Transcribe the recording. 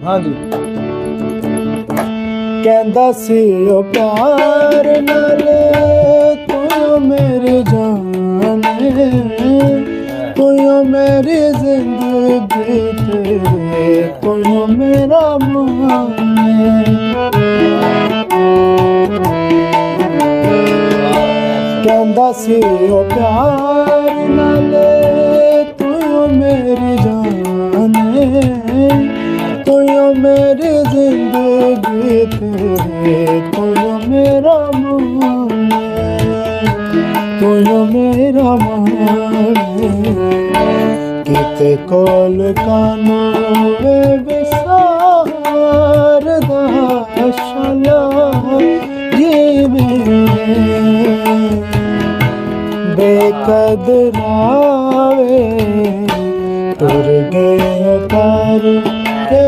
ਹਾਂਜੀ ਕਹਿੰਦਾ ਸੀ ਉਹ ਪਿਆਰ ਨਾਲ ਤੂੰ ਮੇਰੀ ਜਾਨ ਤੂੰ ਮੇਰੀ ਜ਼ਿੰਦਗੀ ਤੇਰੇ ਤੂੰ ਮੇਰਾ ਮਾਨ ਕਹਿੰਦਾ ਸੀ ਉਹ ਪਿਆਰ ਨਾਲ ਤੂੰ ਮੇਰੀ ਜਾਨ ਤੂੰ ਮੇਰੀ ਜ਼ਿੰਦਗੀ ਤੇਰੇ ਤੂੰ ਮੇਰਾ ਮਾਨ ਤੂੰ ਮੇਰਾ ਮਾਨ ਕਿਤੇ ਕੋਲ ਕਾਨੂੰ ਵੇ ਵਿਸਾਰ ਦਾ ਸ਼ਲਾ ਜਿਵੇਂ ਬੇਕਦਰਾਵੇ ਤੁਰ ਗਏ ਕਰ ਕੇ